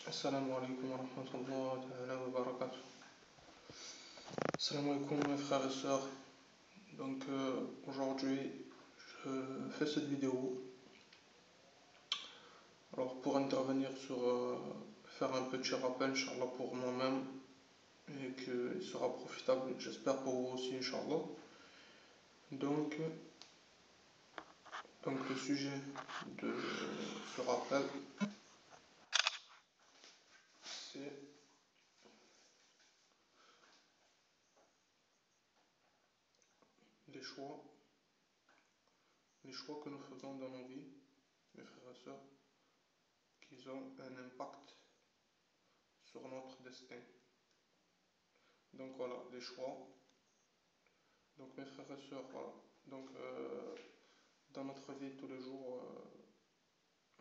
Assalamu alaikum wa rahmatullahi ta'ala wa barakatuh. Assalamu alaikum mes frères et sœurs. Donc aujourd'hui je fais cette vidéo pour intervenir sur faire un petit rappel Inch'Allah pour moi-même et qu'il sera profitable j'espère pour vous aussi Inch'Allah. Donc le sujet de ce rappel c'est les choix que nous faisons dans nos vies, mes frères et sœurs, qui ont un impact sur notre destin. Donc voilà, les choix. Donc mes frères et sœurs, voilà. Donc dans notre vie tous les jours,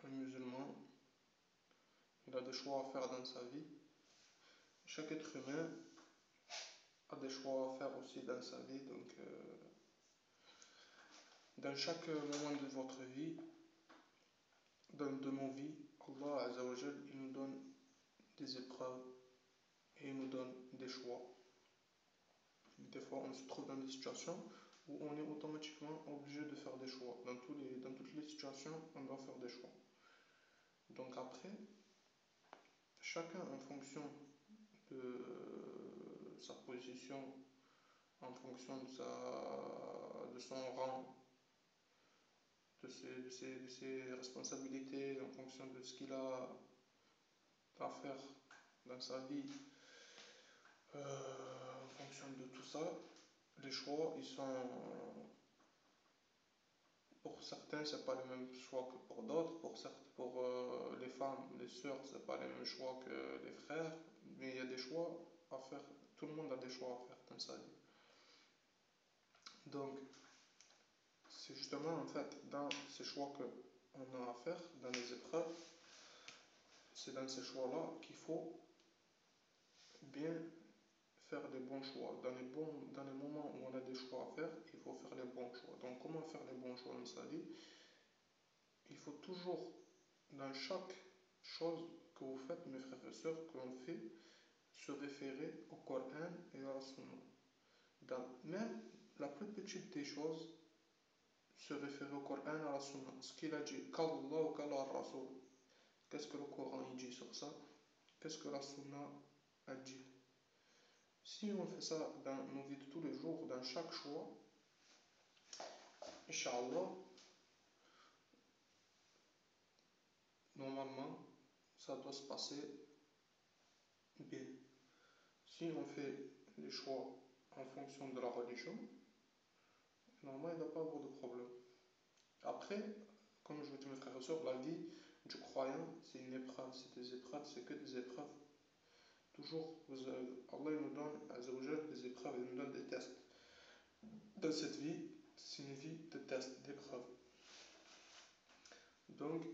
un musulman, il a des choix à faire dans sa vie. Chaque être humain a des choix à faire aussi dans sa vie. Donc dans chaque moment de votre vie, de nos vies, Allah Azza wa Jal, il nous donne des épreuves et il nous donne des choix. Des fois, on se trouve dans des situations où on est automatiquement obligé de faire des choix. Dans toutes les situations, on doit faire des choix. Donc après, chacun en fonction de sa position, en fonction de son rang, de ses responsabilités, en fonction de ce qu'il a à faire dans sa vie, en fonction de tout ça, les choix, ils sont, pour certains, c'est pas le même choix que pour d'autres. Pour les femmes, les sœurs, c'est pas les mêmes choix que les frères. Mais il y a des choix à faire. Tout le monde a des choix à faire dans sa vie. Donc, c'est justement en fait dans ces choix qu'on a à faire, dans les épreuves, c'est dans ces choix-là qu'il faut bien faire les bons choix. Dans les moments où on a des choix à faire, il faut faire les bons choix. Donc comment faire les bons choix dans sa vie? Il faut toujours, dans chaque chose que vous faites, mes frères et sœurs, que l'on fait, se référer au Coran et à la Sunna. Dans même la plus petite des choses, se référer au Coran et à la Sunna. Ce qu'il a dit, qu'Allah ou qu'Allah Rasoul. Qu'est-ce que le Coran il dit sur ça? Qu'est-ce que la Sunna a dit? Si on fait ça dans nos vies de tous les jours, dans chaque choix, Inch'Allah, normalement, ça doit se passer bien. Si on fait les choix en fonction de la religion, normalement, il ne doit pas avoir de problème. Après, comme je vous dis mes frères et sœurs, la vie du croyant, c'est une épreuve, c'est des épreuves, c'est que des épreuves. Toujours, Allah nous donne des épreuves, il nous donne des tests. Dans cette vie, c'est une vie de tests, d'épreuves. Donc,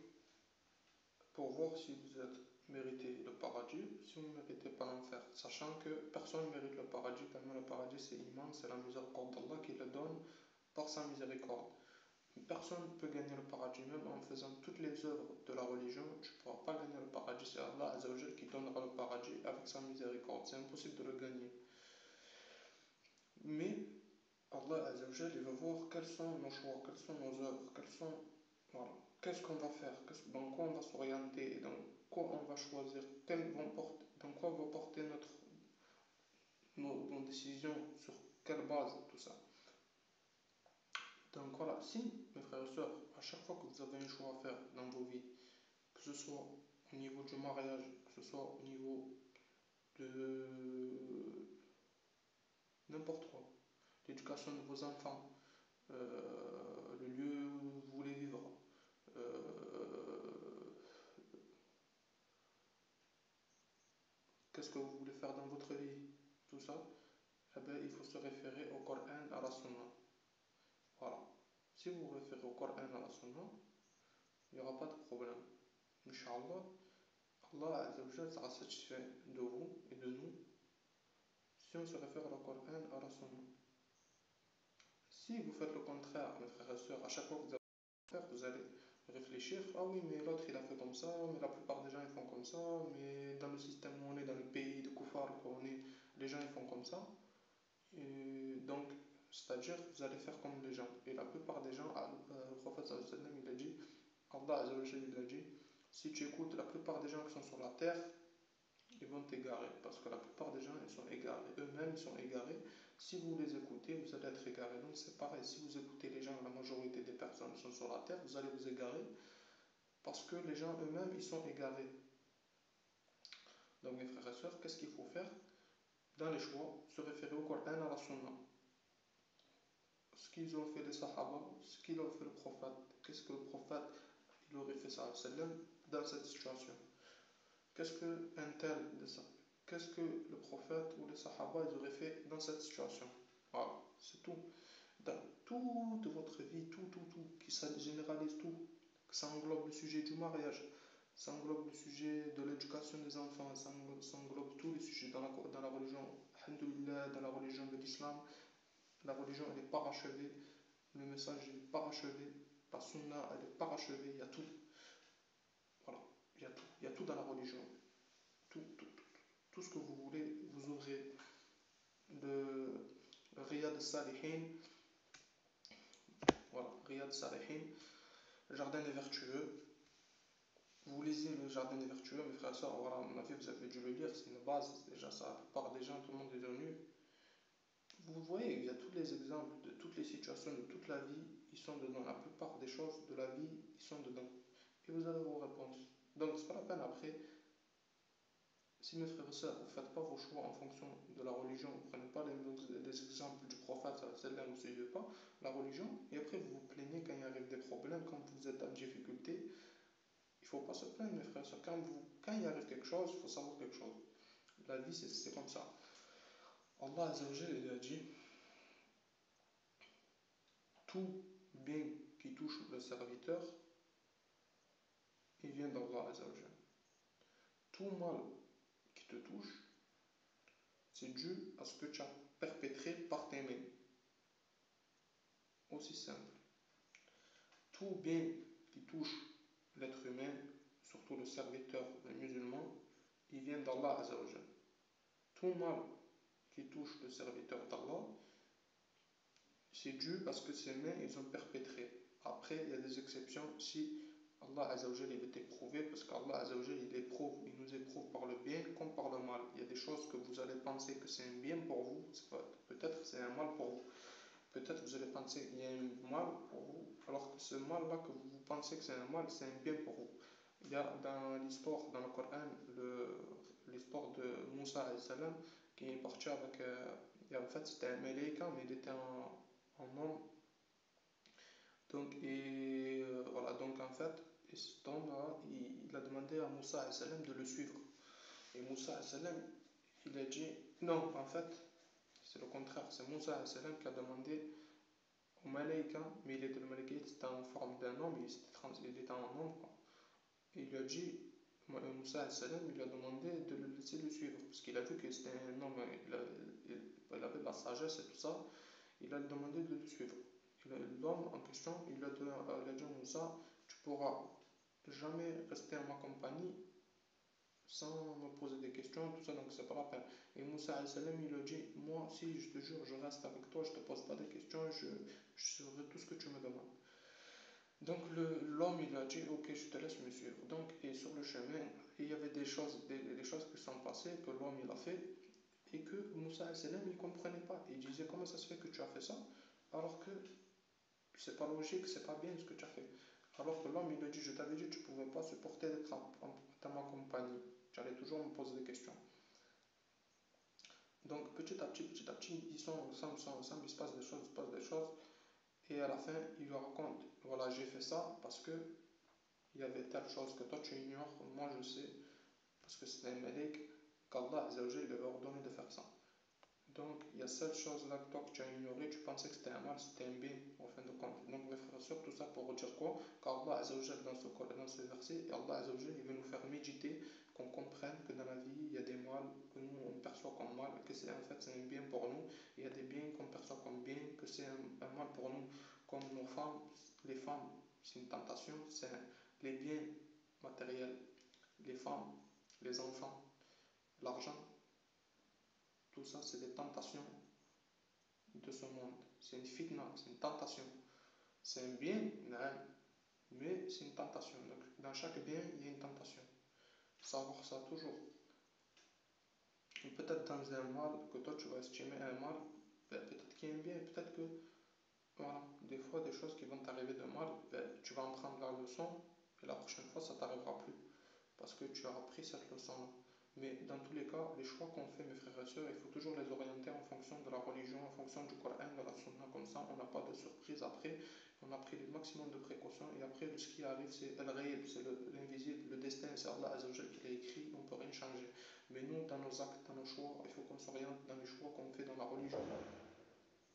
pour voir si vous méritez le paradis, si vous ne méritez pas l'enfer, sachant que personne ne mérite le paradis, tellement le paradis c'est immense, c'est la miséricorde d'Allah qui le donne par sa miséricorde. Personne ne peut gagner le paradis, même en faisant toutes les œuvres de la religion, tu ne pourras pas gagner le paradis, c'est Allah Azza wa Jal qui donnera le paradis avec sa miséricorde, c'est impossible de le gagner. Mais Allah Azza wa Jal, il veut voir quels sont nos choix, quelles sont nos œuvres, voilà, qu'est-ce qu'on va faire, dans quoi on va s'orienter, dans quoi on va choisir, dans quoi va porter nos décisions, sur quelle base, tout ça. Donc voilà, si mes frères et sœurs, à chaque fois que vous avez un choix à faire dans vos vies, que ce soit au niveau du mariage, que ce soit au niveau de n'importe quoi, l'éducation de vos enfants, le lieu où vous voulez vivre, qu'est-ce que vous voulez faire dans votre vie, tout ça, eh bien, il faut se référer au Coran et à la Sunna. Voilà. Si vous vous référez au Coran et à la Sunna, il n'y aura pas de problème. Inch'Allah, Allah Azza wa Jal sera satisfait de vous et de nous si on se réfère au Coran et à la Sunna. Si vous faites le contraire, mes frères et sœurs, à chaque fois que vous allez faire, vous allez réfléchir, ah oui, mais l'autre il a fait comme ça, mais la plupart des gens ils font comme ça, mais le système où on est, dans le pays de Koufar où on est, les gens ils font comme ça. Et donc, c'est-à-dire, vous allez faire comme les gens. Et la plupart des gens, le prophète sallallahu alayhi wa sallam, il a dit, Allah azza wa jalla, il a dit, si tu écoutes la plupart des gens qui sont sur la terre, ils vont t'égarer. Parce que la plupart des gens, ils sont égarés. Eux-mêmes, ils sont égarés. Si vous les écoutez, vous allez être égarés. Donc c'est pareil, si vous écoutez les gens, la majorité des personnes qui sont sur la terre, vous allez vous égarer. Parce que les gens eux-mêmes, ils sont égarés. Donc mes frères et sœurs, qu'est-ce qu'il faut faire dans les choix? Se référer au Coran, à la Sunna. Ce qu'ils ont fait les Sahaba, ce qu'ils ont fait le prophète. Qu'est-ce que le prophète il aurait fait ça dans cette situation? Qu'est-ce que un tel de ça? Qu'est-ce que le prophète ou les Sahaba ils auraient fait dans cette situation? Voilà, c'est tout. Dans toute votre vie, qui ça généralise tout, ça englobe le sujet du mariage, ça englobe le sujet de l'éducation des enfants, ça englobe tous les sujets dans la religion, alhamdoulilah, dans la religion de l'islam. La religion elle est parachevée, le message est parachevé, la sunna elle est parachevée, il y a tout. Voilà, il y a tout dans la religion. Tout ce que vous voulez, vous aurez le Riyad Salihin, voilà, Riyad Salihin, le jardin des vertueux. Vous lisez le jardin des vertueux, mes frères et sœurs, voilà, à mon avis, vous avez dû le lire, c'est une base, déjà ça, la plupart des gens, tout le monde est devenu. Vous voyez, il y a tous les exemples de toutes les situations de toute la vie, ils sont dedans. La plupart des choses de la vie, ils sont dedans. Et vous avez vos réponses. Donc, c'est pas la peine après. Si mes frères et sœurs, vous ne faites pas vos choix en fonction de la religion, vous ne prenez pas les exemples du prophète, celle-là, vous ne suivez pas la religion, et après vous vous plaignez quand il arrive des problèmes, quand vous êtes en difficulté, il ne faut pas se plaindre, mes frères et sœurs. Quand il arrive quelque chose, il faut savoir quelque chose. La vie, c'est comme ça. Allah Azza wa Jalla, il a dit tout bien qui touche le serviteur, il vient d'Allah Azza wa Jalla. Tout mal qui te touche, c'est dû à ce que tu as perpétré par tes mains. Aussi simple. Tout bien qui touche l'être humain, surtout le serviteur, le musulman, il vient d'Allah Azza wa Jalla. Tout mal qui touche le serviteur d'Allah, c'est dû parce que ses mains, ils ont perpétré. Après, il y a des exceptions si Allah Azza wa Jalla il veut t'éprouver, parce qu'Allah Azza wa Jalla il éprouve, il nous éprouve par le bien comme par le mal. Il y a des choses que vous allez penser que c'est un bien pour vous, peut-être c'est un mal pour vous. Peut-être vous allez penser qu'il y a un mal pour vous, alors que ce mal-là que vous pensez que c'est un mal, c'est un bien pour vous. Il y a dans l'histoire, dans le Coran, l'histoire de Moussa alayhi salam, qui est parti avec. Et en fait, c'était un Malaïka, mais il était en homme. Donc, voilà, donc en fait, et cet homme-là, il a demandé à Moussa alayhi salam de le suivre. Et Moussa alayhi salam, il a dit non, en fait, c'est le contraire. C'est Moussa alayhi salam qui a demandé au Malaïka, mais le Malaïka était en forme d'un homme, il était en homme, quoi. Et il lui a dit, Moussa alayhi salam, il lui a demandé de le laisser le suivre, parce qu'il a vu que c'était un homme, il avait de la sagesse et tout ça, il a demandé de le suivre. L'homme en question, il a dit à Moussa, tu pourras jamais rester en ma compagnie sans me poser des questions, tout ça, donc c'est pas la peine. Et Moussa alayhi salam, il a dit, moi, si je te jure, je reste avec toi, je te pose pas de questions, je ferai tout ce que tu me demandes. Donc l'homme, il a dit, ok, je te laisse me suivre. Donc, et sur le chemin, il y avait des choses qui sont passées, que l'homme, il a fait, et que Moussa alayhi salam, il comprenait pas. Il disait, comment ça se fait que tu as fait ça, alors que c'est pas logique, c'est pas bien ce que tu as fait. Alors que l'homme, il a dit, je t'avais dit, tu pouvais pas supporter d'être dans ma compagnie. Tu allais toujours me poser des questions. Donc petit à petit, ils sont ensemble, il se passe des choses, et à la fin, il lui raconte, voilà, j'ai fait ça parce que il y avait telle chose que toi tu ignores, moi je sais, parce que c'est un malik, qu'Allah Azza wa Jalla lui avait ordonné de faire ça. Donc il y a cette chose-là que toi que tu as ignoré, tu pensais que c'était un mal, c'était un bien, en fin de compte. Donc mes frères et sœurs, tout ça pour dire quoi? Qu'Allah Azza wa Jalla dans ce verset, et Allah Azza wa Jalla, il veut nous faire méditer, qu'on comprenne que dans la vie, il y a des mal que nous on perçoit comme mal, que c'est en fait c'est un bien pour nous. Il y a des biens qu'on perçoit comme bien, que c'est un mal pour nous. Comme nos femmes, les femmes, c'est une tentation, c'est les biens matériels, les femmes, les enfants. l'argent, tout ça c'est des tentations de ce monde. C'est une fitna, c'est une tentation. C'est un bien, mais c'est une tentation. Donc, dans chaque bien, il y a une tentation. Savoir ça toujours. Et peut-être dans un mal que toi tu vas estimer un mal, ben, peut-être qu'il y a un bien, peut-être que, voilà, des fois, des choses qui vont t'arriver de mal, ben, tu vas en prendre la leçon, et la prochaine fois, ça t'arrivera plus. Parce que tu as appris cette leçon-là. Mais dans tous les cas, les choix qu'on fait, mes frères et sœurs, il faut toujours les orienter en fonction de la religion, en fonction du Coran, de la Sunna, comme ça on n'a pas de surprise après, on a pris le maximum de précautions et après ce qui arrive c'est al-ghayb, c'est l'invisible, le destin, c'est Allah Azzawajal qui l'a écrit, on ne peut rien changer. Mais nous, dans nos actes, dans nos choix, il faut qu'on s'oriente dans les choix qu'on fait dans la religion.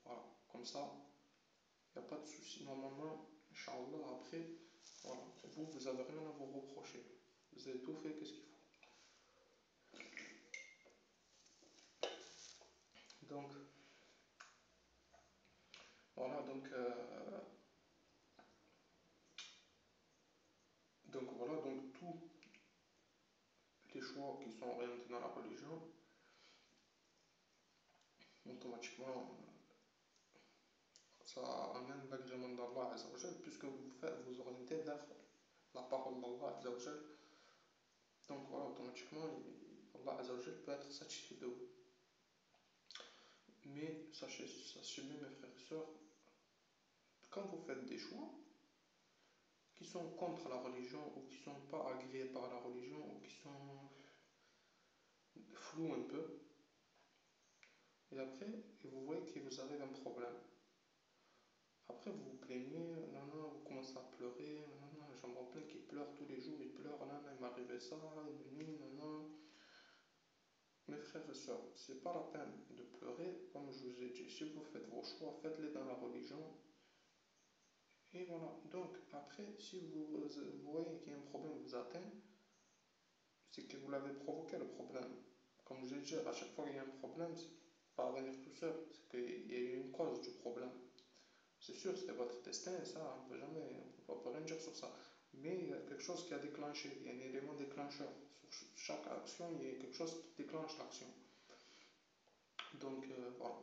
Voilà, comme ça, il n'y a pas de souci. Normalement, Inch'Allah, après, voilà, vous avez rien à vous reprocher. Vous avez tout fait, qu'est-ce qu'il faut. Donc, voilà, donc voilà, donc tous les choix qui sont orientés dans la religion, automatiquement, ça amène l'agrément d'Allah Azzawajal, puisque vous vous orientez vers la parole d'Allah Azzawajal. Donc voilà, automatiquement, Allah Azzawajal peut être satisfait de vous. Mais sachez bien, mes frères et sœurs, quand vous faites des choix qui sont contre la religion ou qui ne sont pas agréés par la religion ou qui sont flous un peu, et après, vous voyez que vous avez un problème. Après, vous vous plaignez, non, non, vous commencez à pleurer, non, non, j'en vois plein qui pleurent tous les jours, ils pleurent, non, non, il m'arrivait ça, non, non. Mes frères et sœurs, c'est pas la peine de pleurer, comme je vous ai dit, si vous faites vos choix, faites-les dans la religion. Et voilà, donc après, si vous voyez qu'il y a un problème vous atteint, c'est que vous l'avez provoqué le problème. Comme je l'ai dit, à chaque fois qu'il y a un problème, c'est pas venir tout seul, c'est qu'il y a eu une cause du problème. C'est sûr, c'était votre destin, ça, on peut rien dire sur ça. Mais il y a quelque chose qui a déclenché, il y a un élément déclencheur. Sur chaque action, il y a quelque chose qui déclenche l'action. Donc voilà,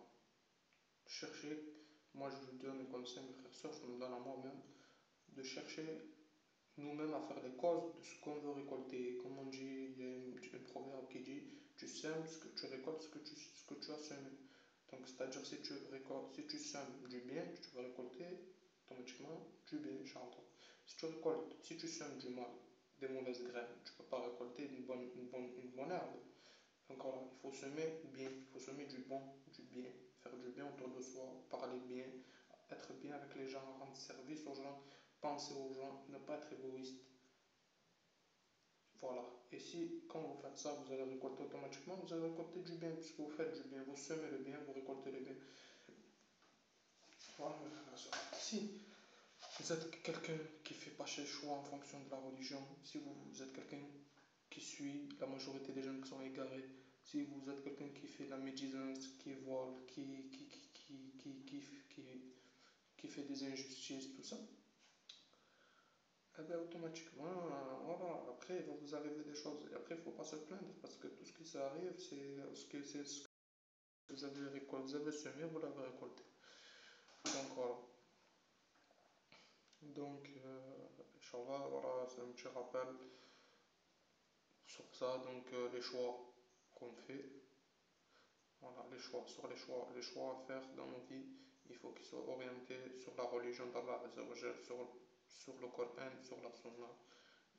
cherchez, moi je vous donne un conseil, mes frères et sœurs, je me donne à moi-même, de chercher nous-mêmes à faire les causes de ce qu'on veut récolter. Comme on dit, il y a un proverbe qui dit tu sèmes ce que tu récoltes, ce que tu as semé. Donc, c'est-à-dire, si tu sèmes du bien, tu vas récolter automatiquement du bien, Inch'Allah. Si tu sèmes du mal, des mauvaises graines, tu ne peux pas récolter une bonne herbe. Donc voilà, il faut semer bien, il faut semer du bon, du bien, faire du bien autour de soi, parler bien, être bien avec les gens, rendre service aux gens, penser aux gens, ne pas être égoïste. Voilà. Et si, quand vous faites ça, vous allez récolter automatiquement, vous allez récolter du bien, puisque vous faites du bien, vous semez le bien, vous récoltez le bien. Voilà, si vous êtes quelqu'un qui ne fait pas ses choix en fonction de la religion, si vous êtes quelqu'un qui suit la majorité des gens qui sont égarés, si vous êtes quelqu'un qui fait la médisance, qui vole, qui fait des injustices, tout ça, eh bien, automatiquement, voilà, après, il va vous arriver des choses. Et après, il ne faut pas se plaindre, parce que tout ce qui s'arrive, c'est ce que vous avez récolté, vous avez semé, vous l'avez récolté. Donc, voilà. Donc, Inch'Allah, voilà, c'est un petit rappel sur ça. Donc, les choix qu'on fait, voilà, les choix à faire dans nos vies, il faut qu'ils soient orientés sur la religion d'Allah, sur le Coran, sur la Sunna.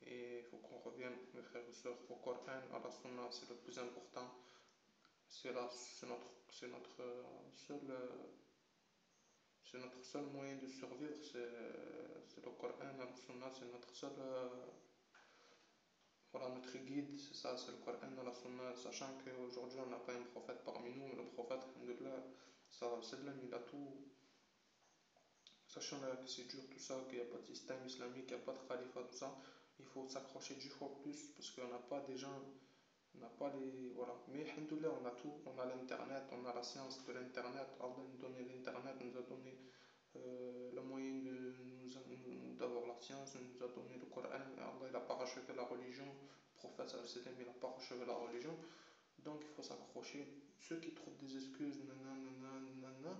Et il faut qu'on revienne, mes frères et sœurs, au Coran, à la Sunna, c'est le plus important. C'est notre seul moyen de survivre, c'est le Coran, la Sunna, c'est notre seul, voilà, notre guide, c'est ça, c'est le Coran et la Sunna, sachant qu'aujourd'hui on n'a pas un prophète parmi nous, mais le prophète, alhamdoulilah, ça, c'est de l'homme, il a tout, sachant que c'est dur tout ça, qu'il n'y a pas de système islamique, qu'il n'y a pas de califat, tout ça, il faut s'accrocher 10 fois plus, parce qu'on n'a pas des gens, on n'a pas les, voilà, mais alhamdoulilah, on a tout, on a l'internet, on a la science de l'internet, Allah nous a donné l'internet, nous a donné le moyen d'avoir la science, il nous a donné le Coran, Allah il n'a pas rachevé la religion, le prophète il n'a pas rachevé la religion, Donc il faut s'accrocher. Ceux qui trouvent des excuses, nanana, nanana,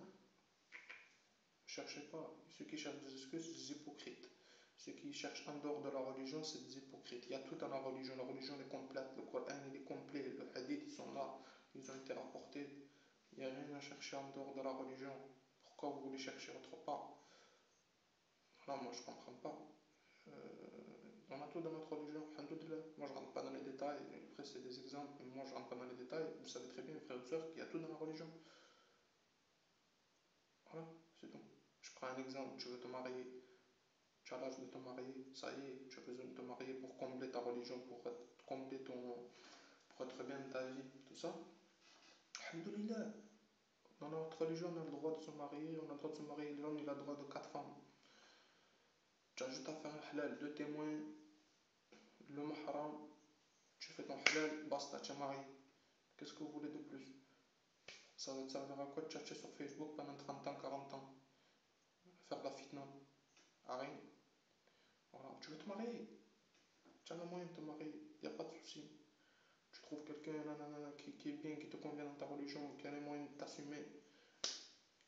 cherchez pas. Ceux qui cherchent des excuses, c'est des hypocrites. Ceux qui cherchent en dehors de la religion, c'est des hypocrites. Il y a tout dans la religion. La religion est complète. Le Coran il est complet. Le hadith, ils sont là. Ils ont été rapportés. Il n'y a rien à chercher en dehors de la religion. Pourquoi vous voulez chercher autre part? Là, moi, je comprends pas. On a tout dans notre religion, alhamdoulilah. Moi, je rentre pas dans les détails. Après, c'est des exemples, mais moi, je rentre pas dans les détails. Vous savez très bien, frères et sœurs, qu'il y a tout dans la religion. Voilà, c'est tout. Je prends un exemple. Tu veux te marier. Tu as l'âge de te marier. Ça y est, tu as besoin de te marier pour combler ta religion, combler pour être bien de ta vie, tout ça. Alhamdoulilah. Dans notre religion, on a le droit de se marier. On a le droit de se marier. L'homme, il a le droit de 4 femmes. Tu as juste à faire un halal, 2 témoins, le mahram, tu fais ton halal, basta, tu es marié. Qu'est-ce que vous voulez de plus? Ça va te servir à quoi de chercher sur Facebook pendant 30 ans, 40 ans? Faire de la fitna? À rien. Voilà. Tu veux te marier? Tu as le moyen de te marier, il n'y a pas de souci. Tu trouves quelqu'un qui est bien, qui te convient dans ta religion, qui a les moyens de t'assumer,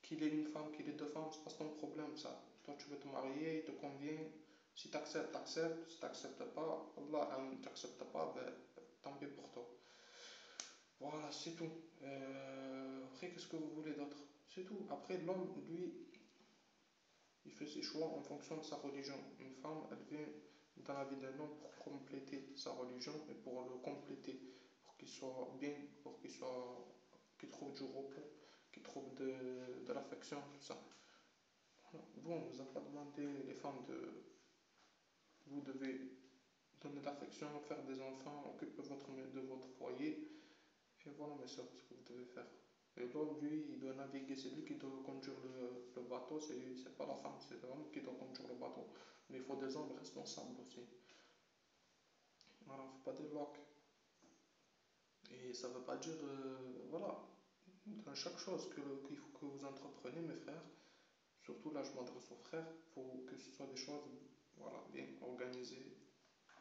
qu'il ait une femme, qu'il ait 2 femmes, c'est pas ton problème ça. Toi tu veux te marier, il te convient. Si tu acceptes, t'acceptes. Si tu n'acceptes pas, Allah, tu n'acceptes pas, ben, tant pis pour toi. Voilà, c'est tout. Après, qu'est-ce que vous voulez d'autre? C'est tout. Après, l'homme, lui, il fait ses choix en fonction de sa religion. Une femme, elle vient dans la vie d'un homme pour compléter sa religion et pour le compléter, pour qu'il soit bien, pour qu'il trouve du repos, qu'il trouve de l'affection, tout ça. Voilà. Vous, on ne vous a pas demandé, les femmes, vous devez donner de l'affection, faire des enfants, occuper de votre foyer. Et voilà, mes soeurs, ce que vous devez faire. Et l'homme, lui, il doit naviguer, c'est lui qui doit conduire le bateau, c'est pas la femme, c'est l'homme qui doit conduire le bateau. Mais il faut des hommes responsables aussi. Voilà, il ne faut pas des locs. Et ça ne veut pas dire, voilà, dans chaque chose qu'il faut que vous entreprenez, mes frères, surtout là je m'adresse aux frères, il faut que ce soit des choses, voilà, bien organisées,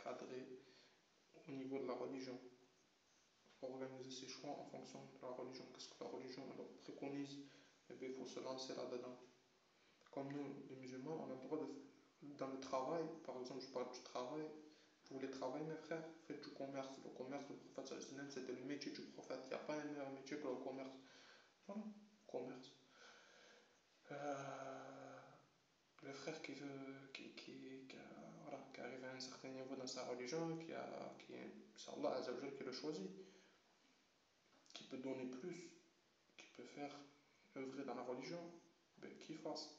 cadrées, au niveau de la religion. Organiser ses choix en fonction de la religion. Qu'est-ce que la religion alors, préconise? Eh bien, il faut se lancer là-dedans. Comme nous, les musulmans, on a le droit de. Dans le travail, par exemple, je parle du travail. Vous voulez travailler, mes frères? Faites du commerce. Le commerce, le prophète sallam, c'était le métier du prophète. Il n'y a pas un meilleur métier que le commerce. Voilà, commerce. Euh, le frère qui veut, voilà, qui arrive à un certain niveau dans sa religion, c'est Allah Azzawajal qui le choisit, qui peut donner plus, qui peut faire œuvrer dans la religion, ben, qu'il fasse.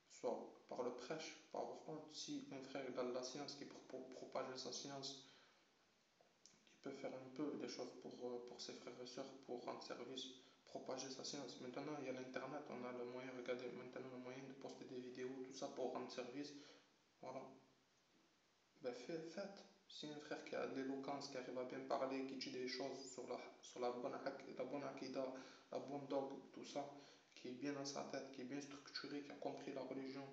Soit par le prêche, par offrande. Si un frère a de la science qui pour propager sa science, il peut faire un peu des choses pour ses frères et sœurs, pour rendre service, propager sa science. Maintenant, il y a l'internet, on a le moyen, regardez, maintenant le moyen de poster des vidéos, tout ça pour rendre service. Voilà. Ben faites. Si un frère qui a de l'éloquence, qui arrive à bien parler, qui dit des choses sur la bonne akida, la bonne dog, tout ça, qui est bien dans sa tête, qui est bien structuré, qui a compris la religion,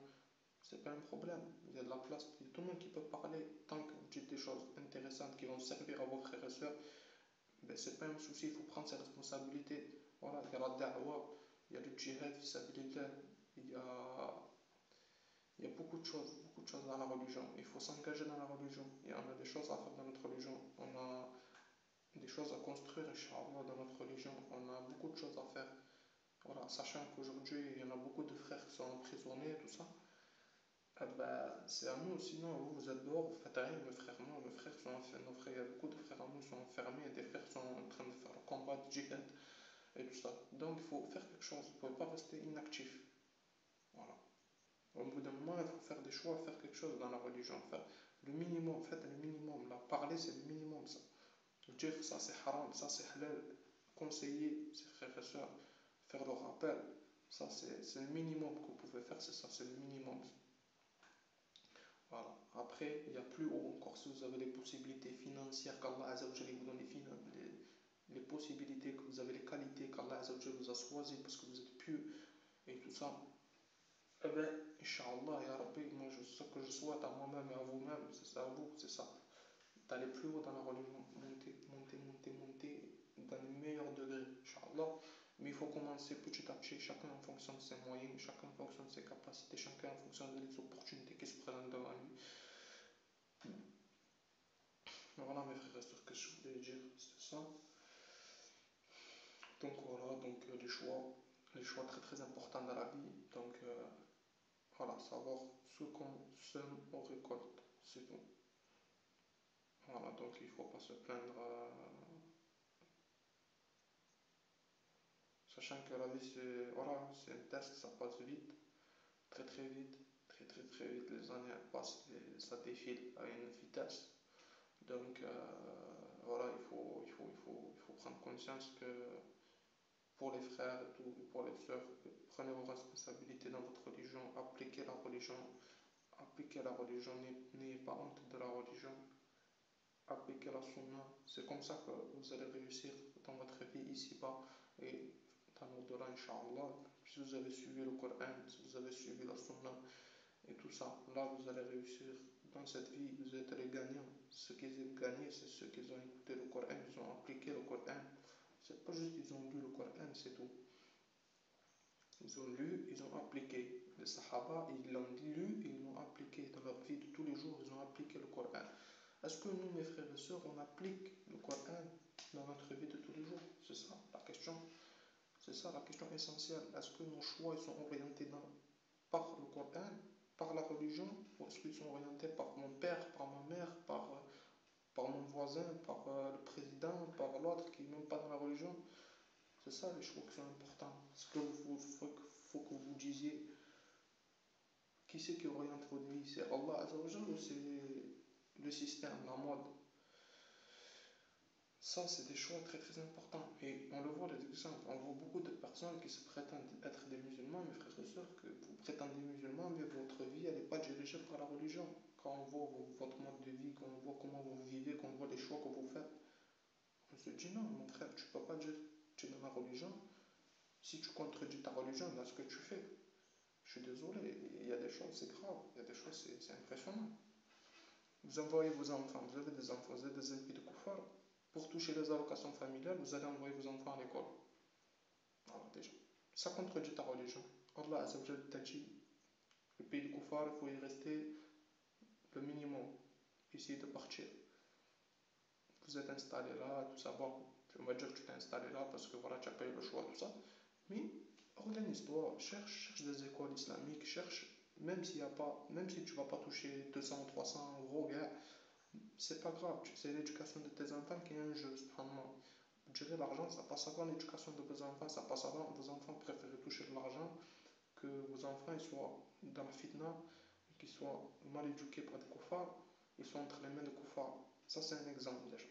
c'est pas un problème. Il y a de la place, il y a tout le monde qui peut parler. Tant que vous dites des choses intéressantes qui vont servir à vos frères et sœurs, ben c'est pas un souci, il faut prendre ses responsabilités. Voilà, il y a la da'wa, il y a le djihad, il y a beaucoup de choses dans la religion. Il faut s'engager dans la religion. On a des choses à faire dans notre religion. On a des choses à construire, Inch'Allah, dans notre religion. On a beaucoup de choses à faire. Voilà, sachant qu'aujourd'hui, il y en a beaucoup de frères qui sont emprisonnés, tout ça. Ah bah, c'est à nous, sinon vous êtes dehors, vous faites rien, mes frères. Non, mes frères sont enfermés, nos frères, il y a beaucoup de frères à nous qui sont enfermés, et des frères sont en train de faire le combat de djihad et tout ça. Donc il faut faire quelque chose, vous ne pouvez pas rester inactif. Voilà. Au bout d'un moment, il faut faire des choix, faire quelque chose dans la religion. Faire le minimum, faites le minimum. Là, parler, c'est le minimum, ça. Dire ça c'est haram, ça c'est halal. Conseiller ses frères et sœurs, faire le rappel, ça c'est le minimum que vous pouvez faire, c'est ça, c'est le minimum. Voilà. Après, il y a plus haut encore. Si vous avez les possibilités financières qu'Allah Azzawajal vous donne les possibilités, que vous avez les qualités qu'Allah Azzawajal vous a choisies parce que vous êtes pieux et tout ça, eh bien, Inch'Allah, Ya Rabbi, moi, ce que je souhaite à moi-même et à vous-même, c'est ça, à vous, c'est ça. D'aller plus haut dans la religion, monter, monter, monter, monter dans les commencer petit à petit, chacun en fonction de ses moyens, chacun en fonction de ses capacités, chacun en fonction des opportunités qui se présentent devant lui. Voilà mes frères et sœurs, que je voulais dire, c'est ça. Donc voilà, donc les choix très très importants dans la vie. Donc voilà, savoir ce qu'on sème, on récolte, c'est tout. Voilà, donc il ne faut pas se plaindre, sachant que la vie c'est voilà, c'est un test, ça passe vite, très très vite, très très très vite, les années passent, ça défile à une vitesse. Donc voilà, il faut prendre conscience que pour les frères et tout, et pour les sœurs, prenez vos responsabilités dans votre religion, appliquez la religion, n'ayez pas honte de la religion, appliquez la sunna. C'est comme ça que vous allez réussir dans votre vie ici-bas et dans l'au-delà, Inch'Allah. Si vous avez suivi le Coran, si vous avez suivi la sunna et tout ça, là vous allez réussir dans cette vie, vous êtes les gagnants. Ceux qui ont gagné, c'est ceux qui ont écouté le Coran, ils ont appliqué le Coran. C'est pas juste qu'ils ont lu le Coran, c'est tout. Ils ont lu, ils ont appliqué. Les Sahaba, ils l'ont lu, ils l'ont appliqué dans leur vie de tous les jours, ils ont appliqué le Coran. Est-ce que nous, mes frères et sœurs, on applique le Coran dans notre vie de tous les jours? C'est ça la question. C'est ça la question essentielle. Est-ce que nos choix ils sont orientés par le Coran, par la religion, ou est-ce qu'ils sont orientés par mon père, par ma mère, par mon voisin, par le président, par l'autre qui n'est même pas dans la religion? C'est ça les choix qui sont importants. Ce qu'il faut que vous disiez, qui c'est qui oriente votre vie? C'est Allah Azzawajal ou c'est le système, la mode? Ça, c'est des choix très très importants. Et on le voit les exemples. On voit beaucoup de personnes qui se prétendent être des musulmans, mes frères et sœurs, que vous prétendez musulmans, mais votre vie, elle n'est pas dirigée par la religion. Quand on voit votre mode de vie, quand on voit comment vous vivez, quand on voit les choix que vous faites, on se dit non, mon frère, tu ne peux pas dire que tu es dans la religion si tu contredis ta religion dans ce que tu fais. Je suis désolé, il y a des choses, c'est grave, il y a des choses, c'est impressionnant. Vous envoyez vos enfants, vous avez des enfants, vous avez des ennemis de koufar, pour toucher les allocations familiales, vous allez envoyer vos enfants à l'école. Alors déjà, ça contredit ta religion. Allah Azzawajal t'a dit, le pays de koufar, il faut y rester le minimum, essayer de partir. Vous êtes installé là, tout ça, bon, on va dire que tu t'es installé là parce que voilà, tu as payé le choix, tout ça. Mais organise-toi, cherche des écoles islamiques, cherche, même s'il y a pas, même si tu vas pas toucher 200 ou 300 euros, gars, c'est pas grave, c'est l'éducation de tes enfants qui est un jeu, subhanallah. Vous direz l'argent, ça passe avant l'éducation de vos enfants, ça passe avant, vos enfants préfèrent toucher de l'argent que vos enfants ils soient dans la fitna, qu'ils soient mal éduqués par des koufars, ils sont entre les mains de koufars. Ça c'est un exemple déjà.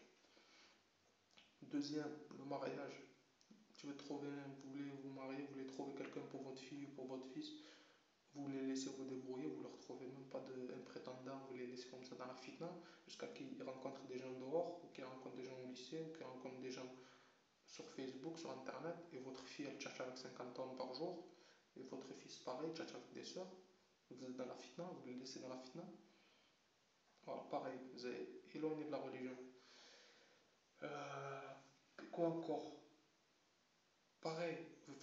Deuxième, le mariage. Tu veux trouver, vous voulez vous marier, vous voulez trouver quelqu'un pour votre fille ou pour votre fils, vous les laissez vous débrouiller, vous leur trouvez même pas un prétendant, vous les laissez comme ça dans la fitna, jusqu'à qu'ils rencontrent des gens dehors, ou qu'ils rencontrent des gens au lycée, ou qu'ils rencontrent des gens sur Facebook, sur internet, et votre fille elle tchatche avec 50 tonnes par jour, et votre fils pareil, tchatche avec des soeurs, vous êtes dans la fitna, vous les laissez dans la fitna. Voilà, pareil, vous êtes éloigné de la religion. Quoi encore? Pareil, vous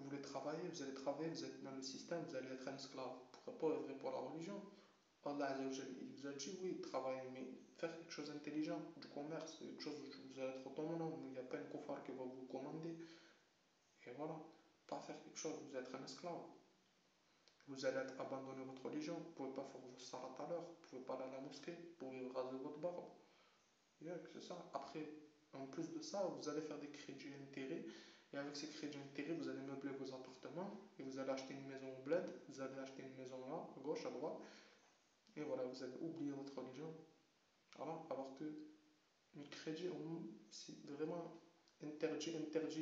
voulez travailler, vous allez travailler, vous êtes dans le système, vous allez être un esclave. Pourquoi pas œuvrer pour la religion? Allah il vous a dit oui, travaillez, mais faire quelque chose d'intelligent, du commerce, quelque chose où vous allez être autonome, il n'y a pas une koufar qui va vous commander. Et voilà, pas faire quelque chose, vous êtes un esclave. Vous allez abandonner votre religion, vous ne pouvez pas faire vos salat à l'heure, vous ne pouvez pas aller à la mosquée, vous pouvez raser votre barbe. C'est ça. Après, en plus de ça, vous allez faire des crédits intérêts. Et avec ces crédits intérêts, vous allez meubler vos appartements. Et vous allez acheter une maison au bled. Vous allez acheter une maison là, à gauche, à droite. Et voilà, vous avez oublié votre religion. Voilà. Alors que le crédit, c'est vraiment interdit.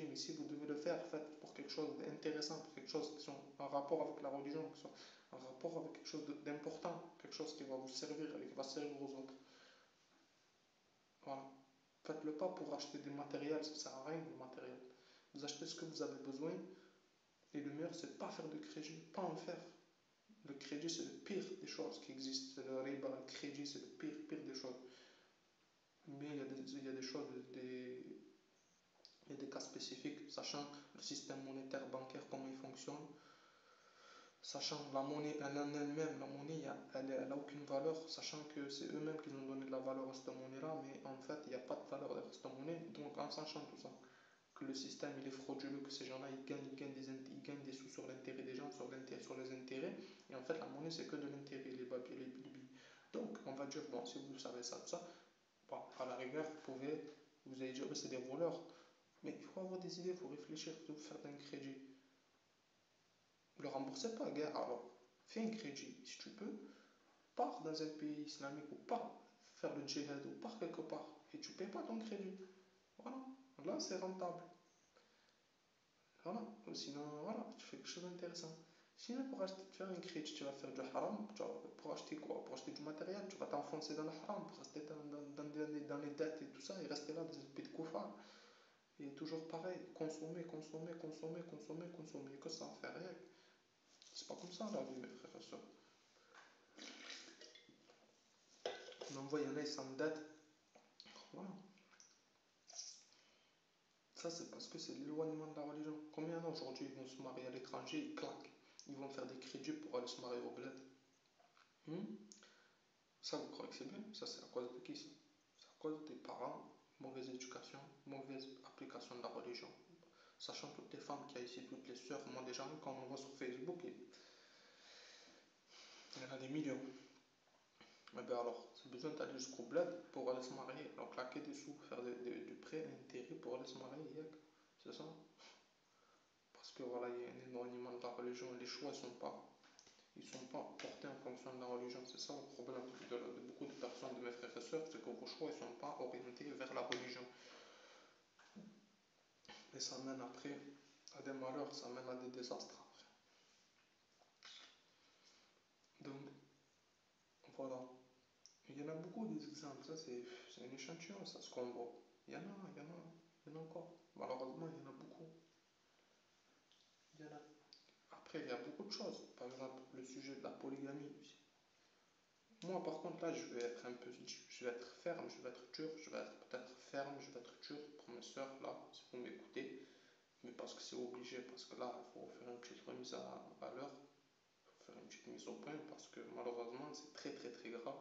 Mais si vous devez le faire, faites pour quelque chose d'intéressant, pour quelque chose qui est en rapport avec la religion, qui soit en rapport avec quelque chose d'important, quelque chose qui va vous servir et qui va servir aux autres. Voilà. Faites-le pas pour acheter des matériels, ça ne sert à rien le matériel. Vous achetez ce que vous avez besoin et le meilleur c'est de ne pas faire de crédit, pas en faire. Le crédit c'est le pire des choses qui existent, c'est le riba, le crédit c'est le pire des choses. Mais il y a des choses, Il y a des cas spécifiques, sachant le système monétaire bancaire, comment il fonctionne, sachant la monnaie en elle-même, la monnaie, elle a aucune valeur, sachant que c'est eux-mêmes qui ont donné de la valeur à cette monnaie-là, mais en fait, il n'y a pas de valeur derrière cette monnaie. Donc, en sachant tout ça, que le système il est frauduleux, que ces gens-là ils gagnent des sous sur l'intérêt des gens, sur les intérêts, et en fait, la monnaie, c'est que de l'intérêt, les billes. Donc, on va dire, bon, si vous savez ça, tout ça, bon, à la rigueur, vous allez dire, c'est des voleurs. Mais il faut avoir des idées, il faut réfléchir, il faut faire un crédit. Ne le remboursez pas, gars. Alors, fais un crédit si tu peux. Pars dans un pays islamique ou pars faire le djihad ou pars quelque part et tu payes pas ton crédit. Voilà. Là, c'est rentable. Voilà. Ou sinon, voilà, tu fais quelque chose d'intéressant. Sinon, pour acheter, faire un crédit, tu vas faire du haram. Pour acheter quoi? Pour acheter du matériel, tu vas t'enfoncer dans le haram, pour rester dans les dettes et tout ça, et rester là dans un pays de koufar. Et toujours pareil, consommer, consommer, consommer, consommer, consommer, que ça fait rien. C'est pas comme ça la vie, mes frères et sœurs. On envoie, il y en a, ils s'endettent. Voilà. Ça, c'est parce que c'est l'éloignement de la religion. Combien aujourd'hui ils vont se marier à l'étranger, ils claquent. Ils vont faire des crédits pour aller se marier au bled. Hmm. Ça, vous croyez que c'est bien? Ça, c'est à cause de qui ça? C'est à cause des parents, mauvaise éducation, mauvaise application de la religion. Sachant toutes les femmes qu'il y a ici, toutes les sœurs, moi déjà, quand on voit sur Facebook, il y en a des millions. Eh bien alors, c'est besoin d'aller jusqu'au bled pour aller se marier. Alors, claquer des sous, faire du prêt intérêt pour aller se marier, c'est ça? Parce que voilà, il y a un éloignement de la religion et les choix ils sont pas portés en fonction de la religion. C'est ça le problème de beaucoup de personnes, de mes frères et sœurs, c'est que vos choix ne sont pas orientés vers la religion. Et ça mène après à des malheurs, ça mène à des désastres après. Donc, voilà. Il y en a beaucoup des exemples, ça c'est un échantillon, ça, ce qu'on voit. Il y en a encore. Malheureusement, il y en a beaucoup. Il y en a. Après, il y a beaucoup de choses. Par exemple, le sujet de la polygamie. Moi, par contre, là, je vais être un peu, je vais être ferme, je vais être dur, je vais être peut-être ferme, je vais être dur pour mes soeurs, là, si vous m'écoutez. Mais parce que c'est obligé, parce que là, il faut faire une petite remise à l'heure, il faut faire une petite mise au point, parce que malheureusement, c'est très très très grave.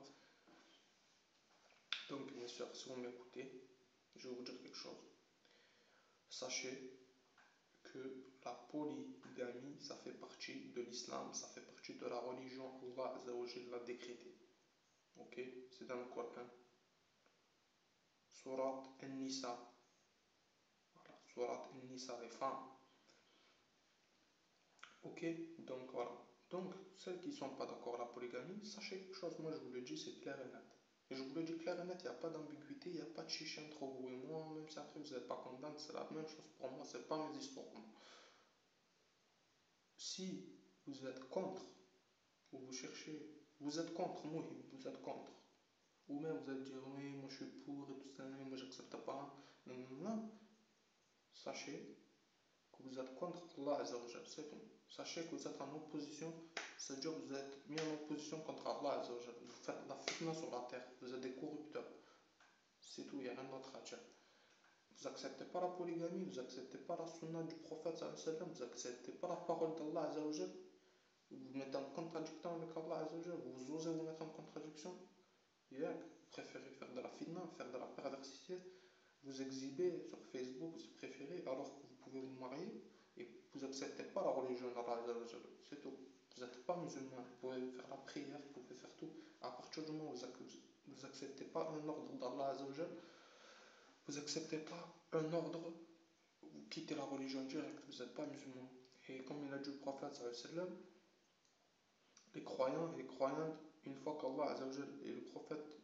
Donc, mes soeurs, si vous m'écoutez, je vais vous dire quelque chose. Sachez que la polygamie, ça fait partie de l'islam, ça fait partie de la religion. Allah Azzawajal l'a décrété. Ok? C'est dans le Coran. Surat An-Nisa. Voilà. Surat An-Nisa, les femmes. Ok? Donc voilà. Donc, celles qui ne sont pas d'accord avec la polygamie, sachez quelque chose, moi je vous le dis, c'est clair et net. Et je vous le dis clair et net, il n'y a pas d'ambiguïté, il n'y a pas de chichi entre vous et moi, même si après vous n'êtes pas content, c'est la même chose pour moi, c'est pas mes histoires. Si vous êtes contre, ou vous cherchez, vous êtes contre, moi, vous êtes contre. Ou même vous allez dire, oui, moi je suis pour et tout ça, moi j'accepte pas. Non, non, non. Sachez que vous êtes contre Allah Azzawajal, c'est tout. Sachez que vous êtes en opposition, c'est-à-dire que vous êtes mis en opposition contre Allah Azzawajal. Vous faites la fitna sur la terre, vous êtes des corrupteurs. C'est tout, il n'y a rien d'autre à dire. Vous n'acceptez pas la polygamie, vous n'acceptez pas la sunna du prophète, vous n'acceptez pas la parole d'Allah Azzawajal. Vous vous mettez en contradiction avec Allah Azzawajal, vous osez vous mettre en contradiction. Yeah, vous préférez faire de la fitna, faire de la perversité, vous exhibez sur Facebook, vous préférez, alors que vous pouvez vous marier et vous n'acceptez pas la religion d'Allah Azzawajal. C'est tout. Vous n'êtes pas musulman, vous pouvez faire la prière, vous pouvez faire tout. À partir du moment où vous n'acceptez pas un ordre d'Allah Azzawajal, vous n'acceptez pas un ordre, vous quittez la religion directe, vous n'êtes pas musulman. Et comme il a dit le prophète sallam, les croyants et les croyantes, une fois qu'Allah Azzawajal et le prophète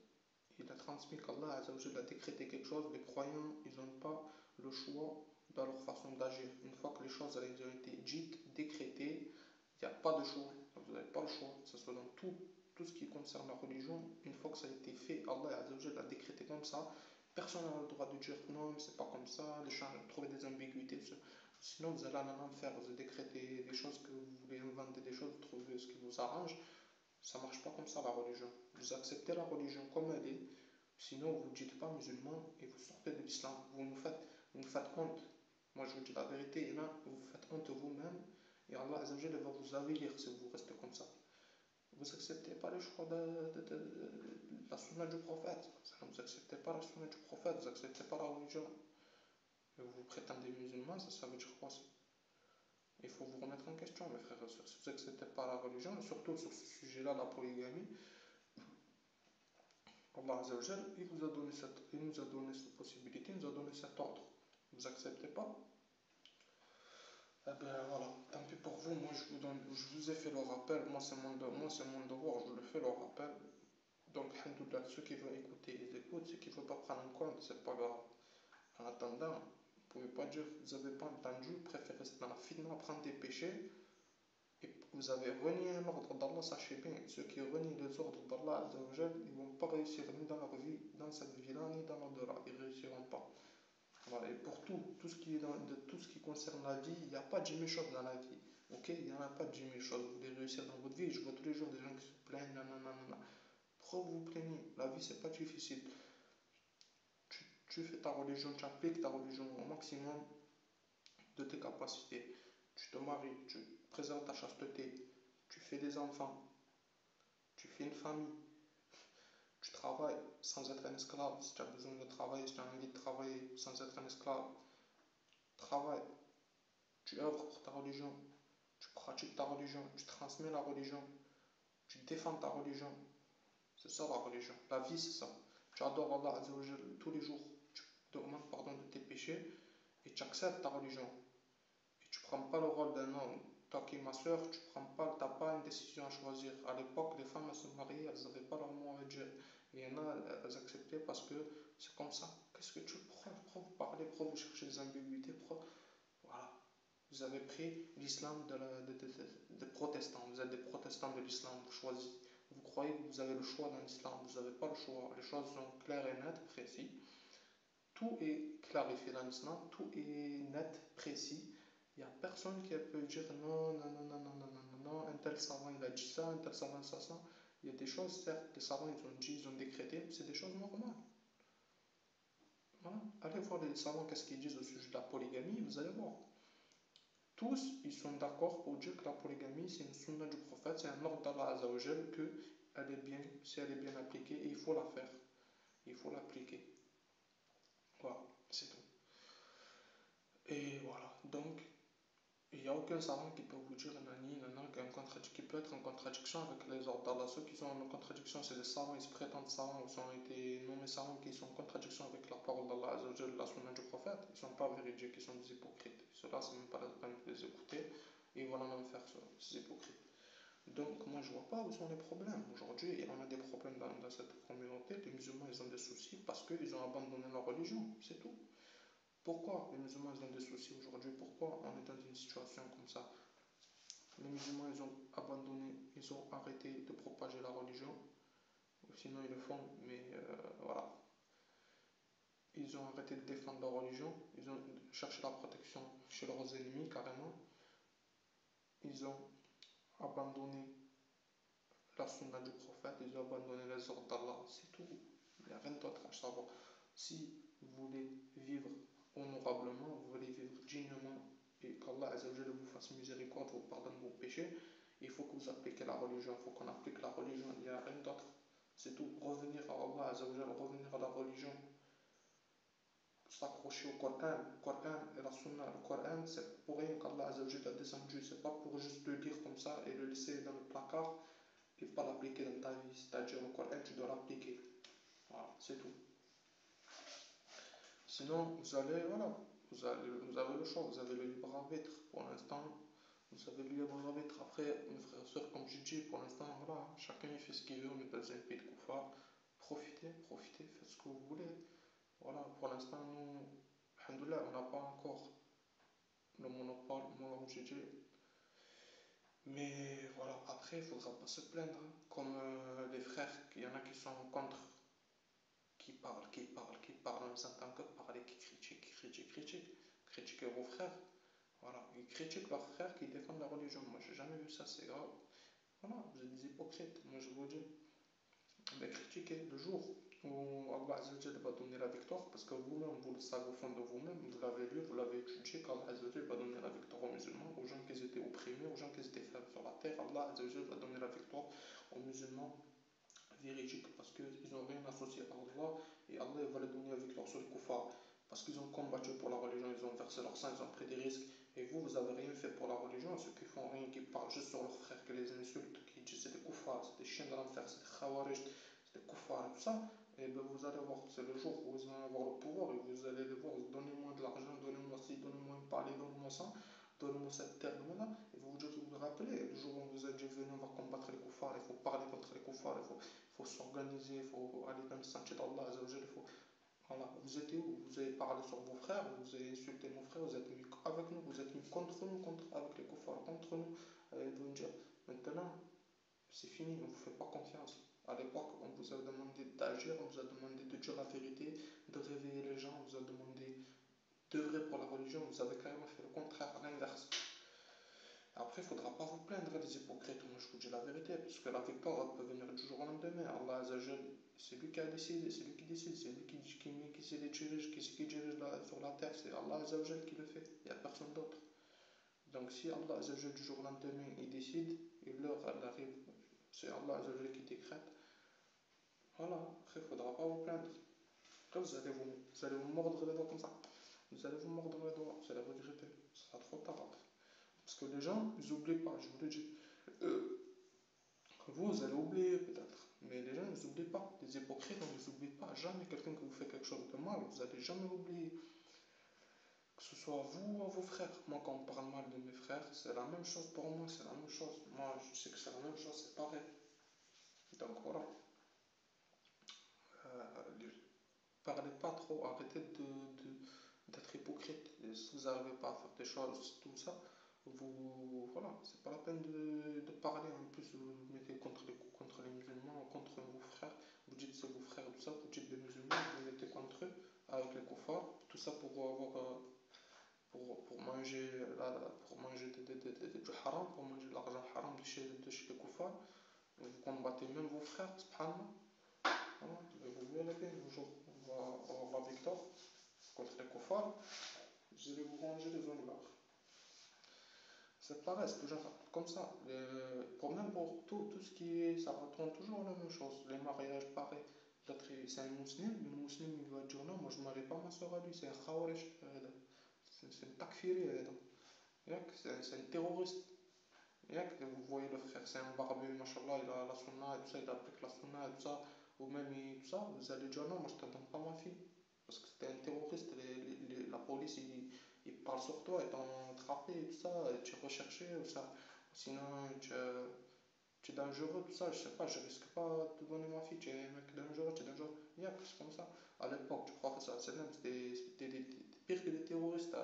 il a transmis qu'Allah Azzawajal a décrété quelque chose, les croyants ils n'ont pas le choix dans leur façon d'agir. Une fois que les choses ont été dites, décrétées, il n'y a pas de choix. Vous n'avez pas le choix, que ce soit dans tout ce qui concerne la religion. Une fois que ça a été fait, Allah Azzawajal l'a décrété comme ça. Personne n'a le droit de dire non, c'est pas comme ça, de trouver des ambiguïtés. Sinon, vous allez en enfer, vous décrétez des choses que vous voulez inventer, des choses, vous trouvez ce qui vous arrange. Ça ne marche pas comme ça la religion. Vous acceptez la religion comme elle est, sinon vous ne dites pas musulman et vous sortez de l'islam. Vous nous faites honte. Moi, je vous dis la vérité, il y en a, vous faites honte vous-même, et Allah Azzawajal va vous avilir si vous restez comme ça. Vous n'acceptez pas les choix de la sunna du prophète. Vous n'acceptez pas la sunna du prophète, vous n'acceptez pas la religion. Et vous prétendez musulman, ça veut dire quoi ça? Il faut vous remettre en question, mes frères et sœurs. Si vous n'acceptez pas la religion, et surtout sur ce sujet-là, la polygamie, Allah Azzawajal, il nous a donné cette possibilité, il nous a donné cet ordre. Vous n'acceptez pas? Eh bien voilà, tant pis pour vous, moi je vous ai fait le rappel, moi c'est mon devoir, je le fais le rappel. Donc, alhamdoulilah, ceux qui veulent écouter, ils écoutent, ceux qui ne veulent pas prendre en compte, c'est pas grave. En attendant, vous pouvez pas dire, vous n'avez pas entendu, préférez rester dans la fitna, prendre des péchés, et vous avez renié un ordre d'Allah, sachez bien, ceux qui renient les ordres d'Allah, ils ne vont pas réussir ni dans leur vie, dans cette vie-là, ni dans l'au-delà, ils ne réussiront pas. Voilà, et pour tout ce qui est tout ce qui concerne la vie, il n'y a pas de 10 000 choses dans la vie. Ok, il n'y en a pas de 10 000 choses. Vous voulez réussir dans votre vie, je vois tous les jours des gens qui se plaignent, nanana. Pourquoi vous vous plaignez? La vie, c'est pas difficile. Tu fais ta religion, tu appliques ta religion au maximum de tes capacités. Tu te maries, tu préserves ta chasteté, tu fais des enfants, tu fais une famille, tu travailles sans être un esclave. Si tu as besoin de travailler, si tu as envie de travailler sans être un esclave, travaille. Tu œuvres pour ta religion, tu pratiques ta religion, tu transmets la religion, tu défends ta religion. C'est ça la religion. La vie, c'est ça. Tu adores Allah Azzawajal tous les jours. Tu demandes pardon de tes péchés et tu acceptes ta religion. Et tu ne prends pas le rôle d'un homme. Toi qui es ma soeur, tu n'as pas une décision à choisir. À l'époque, les femmes se mariaient, elles n'avaient pas leur mot à dire. Et il y en a, elles acceptaient parce que c'est comme ça. Qu'est-ce que pourquoi vous parlez, pourquoi vous cherchez des ambiguïtés, voilà. Vous avez pris l'islam des protestants. Vous êtes des protestants de l'islam. Vous choisissez. Vous croyez que vous avez le choix dans l'islam. Vous n'avez pas le choix. Les choses sont claires et nettes, précises. Tout est clarifié dans l'islam. Tout est net, précis. Il n'y a personne qui peut dire non, non, non, non, non, non, non, non, un tel savant il a dit ça, un tel savant ça, ça. Il y a des choses, certes, les savants ils ont dit, ils ont décrété, c'est des choses normales. Voilà. Allez voir les savants, qu'est-ce qu'ils disent au sujet de la polygamie, vous allez voir. Tous, ils sont d'accord pour dire que la polygamie, c'est une sunna du prophète, c'est un ordre d'Allah Azzawajal, que elle est bien, si elle est bien appliquée, et il faut la faire. Il faut l'appliquer. Voilà, c'est tout. Et voilà, donc, il n'y a aucun savant qui peut vous dire, nani, nana, qui peut être en contradiction avec les ordres d'Allah. Ceux qui sont en contradiction, c'est des savants, ils se prétendent savants, ils ont été nommés savants qui sont en contradiction avec la parole d'Allah Azzawajal, la sunna du prophète. Ils ne sont pas véridiques, ils sont des hypocrites. Ceux-là, c'est même pas la peine de les écouter. Et voilà même faire ça, ces hypocrites. Donc, moi, je vois pas où sont les problèmes. Aujourd'hui, on a des problèmes dans cette communauté. Les musulmans, ils ont des soucis parce qu'ils ont abandonné leur religion, c'est tout. Pourquoi les musulmans, ils ont des soucis aujourd'hui? Pourquoi on est dans une situation comme ça? Les musulmans, ils ont abandonné, ils ont arrêté de propager la religion. Sinon, ils le font, mais voilà. Ils ont arrêté de défendre leur religion. Ils ont cherché la protection chez leurs ennemis, carrément. Ils ont abandonné la sunna du prophète, ils ont abandonné les ordres d'Allah, c'est tout. Il n'y a rien d'autre à savoir. Si vous voulez vivre honorablement, vous voulez vivre dignement et qu'Allah Azzawajal vous fasse miséricorde, vous pardonne vos péchés, il faut que vous appliquez la religion, il faut qu'on applique la religion, il n'y a rien d'autre. C'est tout. Revenir à Allah Azzawajal, revenir à la religion, s'accrocher au Coran. Le Coran et la Sunna. Le Coran, c'est pour rien qu'Allah Azzawajal a descendu, c'est pas pour juste le lire comme ça et le laisser dans le placard et pas l'appliquer dans ta vie. C'est-à-dire le Coran, tu dois l'appliquer. Voilà, c'est tout. Sinon, voilà, vous avez le choix, vous avez le libre arbitre. Pour l'instant, vous avez le libre arbitre. Après, mes frères et sœurs, comme j'ai dit, pour l'instant, voilà, chacun il fait ce qu'il veut, on est dans un pays de koufar. Profitez, faites ce que vous voulez. Voilà, pour l'instant, nous, alhamdoulilah, on n'a pas encore le monopole, moi, comme j'ai dit. Mais voilà, après, il ne faudra pas se plaindre. Comme les frères, il y en a qui sont contre, qui parlent, on s'entend que parler, qui critiquent vos frères. Voilà, ils critiquent leurs frères qui défendent la religion. Moi, j'ai jamais vu ça, c'est grave. Voilà, vous êtes des hypocrites. Moi, je vous dis, mais critiquez le jour où Allah Azzawajal va donner la victoire, parce que vous-même, vous le savez au fond de vous-même, vous l'avez lu, vous l'avez étudié, qu'Allah Azzawajal va donner la victoire aux musulmans, aux gens qui étaient opprimés, aux gens qui étaient faibles sur la terre. Allah Azzawajal va donner la victoire aux musulmans véridiques parce qu'ils n'ont rien associé à Allah et Allah va leur donner la victoire sur les kuffars. Parce qu'ils ont combattu pour la religion, ils ont versé leur sang, ils ont pris des risques. Et vous, vous avez rien fait pour la religion. Ceux qui font rien, qui parlent juste sur leurs frères, qui les insultent, qui disent c'est des kuffars, c'est des chiens de l'enfer, c'est des khawarij, c'est des kuffars et tout ça. Et ben vous allez voir, c'est le jour où ils vont avoir le pouvoir et vous allez les voir, donnez-moi de l'argent, donnez-moi ci, donnez-moi une palais, donnez-moi ça, donnez-moi cette terre, donnez-moi là. Et vous vous rappelez, le jour où on vous a dit venez, on va combattre les kuffars, il faut parler contre les kuffars, il faut s'organiser, il faut aller dans le sentier d'Allah, il faut voilà. Vous étiez où? Vous avez parlé sur vos frères, vous avez insulté nos frères, vous êtes mis avec nous, vous êtes mis contre nous, avec les kuffars, contre nous. Vous me dire, maintenant, c'est fini, on ne vous fait pas confiance. À l'époque, on vous a demandé d'agir, on vous a demandé de dire la vérité, de réveiller les gens, on vous a demandé d'œuvrer pour la religion, vous avez carrément fait le contraire, à l'inverse. Après, il ne faudra pas vous plaindre des hypocrites, moi je vous dis la vérité, parce que la victoire peut venir du jour au lendemain. Allah Azzawajal, c'est lui qui a décidé, c'est lui qui décide, c'est lui qui les dirige, qui dirige sur la terre, c'est Allah Azzawajal qui le fait, il n'y a personne d'autre. Donc si Allah Azzawajal du jour au lendemain il décide, et l'heure elle arrive, c'est Allah Azzawajal qui décrète, voilà, après il ne faudra pas vous plaindre. Après vous allez vous mordre les doigts comme ça, vous allez vous mordre les doigts, vous allez regretter, ça sera trop tard après. Parce que les gens, ils n'oublient pas, je vous le dis. Euh, vous allez oublier peut-être, mais les gens, ils n'oublient pas. Les hypocrites, on ne les oublie pas. Jamais quelqu'un qui vous fait quelque chose de mal, vous n'allez jamais oublier. Que ce soit vous ou vos frères. Moi, quand on parle mal de mes frères, c'est la même chose pour moi, c'est la même chose. Moi, je sais que c'est la même chose, c'est pareil. Donc voilà. Euh, Parlez pas trop, arrêtez d'être hypocrite. Et si vous n'arrivez pas à faire des choses, tout ça, voilà, c'est pas la peine de parler. En plus, vous vous mettez contre les musulmans, contre vos frères. Vous dites c'est vos frères, tout ça. Vous dites des musulmans, vous vous mettez contre eux avec les kuffars. Tout ça pour avoir, pour manger, pour manger du haram, pour manger de l'argent haram de chez les kuffars. Vous combattez même vos frères, subhanallah. Voilà, vous verrez bien, un jour, on va avoir la victoire contre les kuffars. Vous allez vous ranger les honneurs. C'est pareil, c'est toujours comme ça. Même pour tout ce qui est, ça retourne toujours la même chose. Les mariages, pareil. Peut-être c'est un musulman, le musulman il va dire non, moi je ne marie pas ma soeur à lui, c'est un khawarij, c'est un takfiri, c'est un terroriste. Vous voyez le frère, c'est un barbu, machallah, il a la sunna et tout ça, il applique la sunna et tout ça, ou même tout ça, vous allez dire non, moi je ne te donne pas ma fille. Parce que c'était un terroriste, la police il parle sur toi, ils t'ont attrapé et tout ça, tu es recherché ou ça. Sinon tu es dangereux, tout ça, je sais pas, je risque pas de te donner ma fille, tu es un mec dangereux, tu es dangereux. C'est comme ça. À l'époque, tu crois que ça, c'était pire que des terroristes.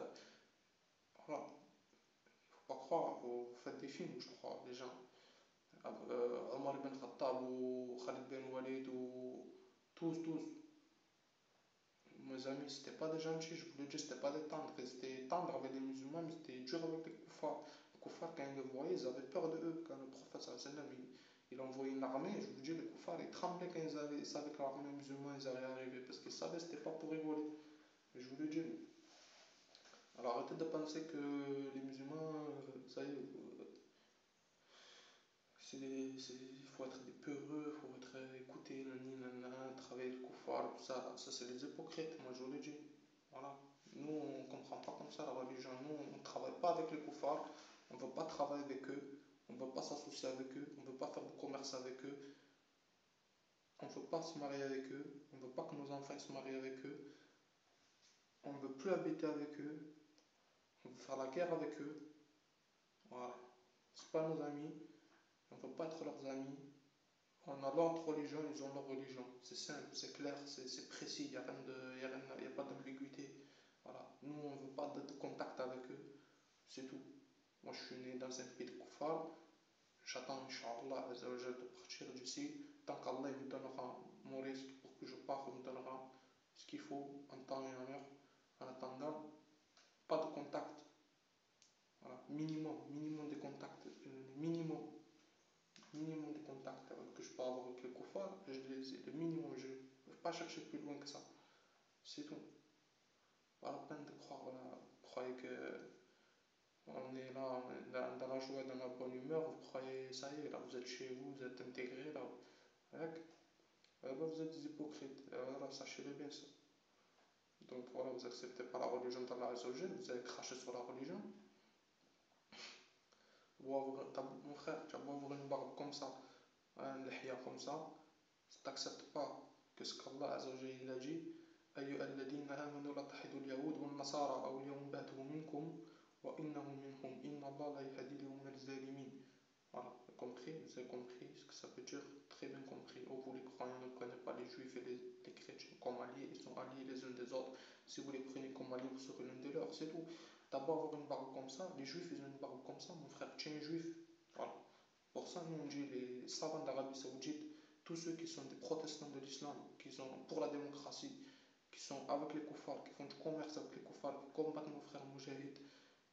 Voilà, faut pas croire, vous faites des films, je crois, les gens. Omar ibn Khattab ou Khalid Ben Walid ou tous. Mes amis, c'était pas des gentils, je vous le dis, c'était pas des tendres. Ils étaient tendres avec les musulmans, mais c'était dur avec les koufars. Les koufars, quand ils les voyaient, ils avaient peur de eux. Quand le prophète sallam, il envoyait une armée, je vous dis, les koufars, ils tremblaient quand ils savaient que l'armée musulmane, ils allaient arriver. Parce qu'ils savaient que c'était pas pour rigoler. Mais je vous le dis. Alors arrêtez de penser que les musulmans, ça y est, il faut être des peureux, il faut être écouté, travailler le koufar, tout ça. Ça, c'est les hypocrites, moi je vous le dis. Voilà. Nous, on ne comprend pas comme ça la religion. Nous, on ne travaille pas avec les koufars, on ne veut pas travailler avec eux, on ne veut pas s'associer avec eux, on ne veut pas faire du commerce avec eux, on ne veut pas se marier avec eux, on ne veut pas que nos enfants se marient avec eux, on ne veut plus habiter avec eux, on veut faire la guerre avec eux. Voilà. C'est pas nos amis, on ne veut pas être leurs amis. On a leur religion, ils ont leur religion. C'est simple, c'est clair, c'est précis, il n'y a, a pas d'ambiguïté. Voilà. Nous, on ne veut pas de contact avec eux, c'est tout. Moi, je suis né dans un pays de Koufar. J'attends, Inch'Allah, de partir d'ici. Tant qu'Allah me donnera mon risque pour que je parte, il me donnera ce qu'il faut en temps et en heure. En attendant, pas de contact. Voilà. Minimum de contact. Minimum de contacts que je peux avoir avec les koufars, je les ai, le minimum, je ne peux pas chercher plus loin que ça. C'est tout. Pas la peine de croire, voilà, vous croyez que on est là, on est dans la joie, dans la bonne humeur, vous croyez, ça y est, là, vous êtes chez vous, vous êtes intégré, là, avec, vous êtes des hypocrites, voilà, sachez-le bien ça. Donc voilà, vous acceptez pas la religion d'Allah Azzawajal, vous allez cracher sur la religion. Mon frère, tu vas avoir une barbe comme ça, un lihya comme ça, si tu n'acceptes pas que ce qu'Allah Azzawajal il a dit, أيها الذين آمنوا لا تحدوا اليهود والنصارى أولياء بعضهم منكم وإنهم منهم إن الله لا يهدي القوم الظالمين. Voilà, vous avez compris ce que ça veut dire, très bien compris. Oh, vous les croyants ne prenez pas les juifs et les chrétiens comme alliés, ils sont alliés les uns des autres. Si vous les prenez comme alliés, vous serez l'un des leurs, c'est tout. D'abord avoir une barbe comme ça, les juifs ils ont une barbe comme ça, mon frère, tu es un juif. Voilà. Pour ça, nous on dit les savants d'Arabie Saoudite, tous ceux qui sont des protestants de l'islam, qui sont pour la démocratie, qui sont avec les koufars, qui font du commerce avec les koufars, qui combattent nos frères moujahid,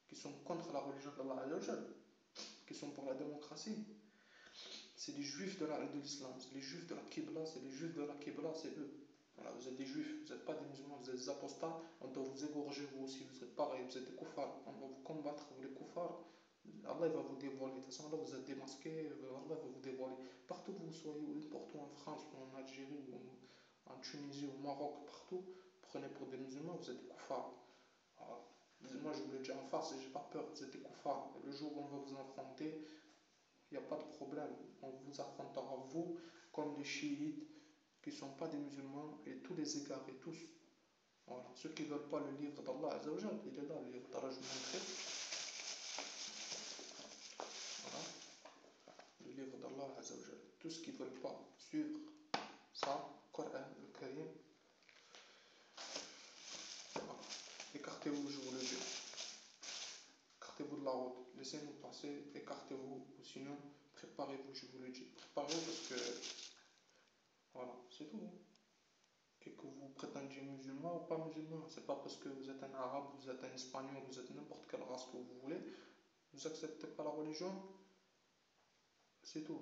qui sont contre la religion d'Allah, qui sont pour la démocratie, c'est les juifs de l'islam, c'est les juifs de la Qibla, c'est les juifs de la Qibla, c'est eux. Voilà, vous êtes des juifs, vous n'êtes pas des musulmans, vous êtes des apostats, on doit vous égorger vous aussi, vous êtes pareil, vous êtes des koufars, on va vous combattre, vous les koufars. Allah il va vous dévoiler, de toute façon Allah vous êtes démasqué, Allah va vous dévoiler. Partout où vous soyez, n'importe où en France, ou en Algérie, ou en Tunisie, au Maroc, partout, prenez pour des musulmans, vous êtes des koufars. Voilà. Moi je vous le dis en face, j'ai pas peur, vous êtes des koufars. Le jour où on va vous affronter, il n'y a pas de problème. On vous affrontera, vous, comme les chiites, qui ne sont pas des musulmans, et tous les égarés, tous. Voilà. Ceux qui ne veulent pas le livre d'Allah Azzawajal, il est là, le livre d'Allah, je vous montrer. Voilà. Le livre d'Allah Azzawajal. Tous ceux qui ne veulent pas suivre ça, Coran, le Karim, voilà. Écartez-vous, je vous le dis. Écartez-vous de la route. Laissez-nous passer, écartez-vous. Ou sinon, préparez-vous, je vous le dis. Préparez-vous parce que, voilà, c'est tout. Et que vous prétendiez musulman ou pas musulman. C'est pas parce que vous êtes un arabe, vous êtes un espagnol, vous êtes n'importe quelle race que vous voulez, vous acceptez pas la religion, c'est tout.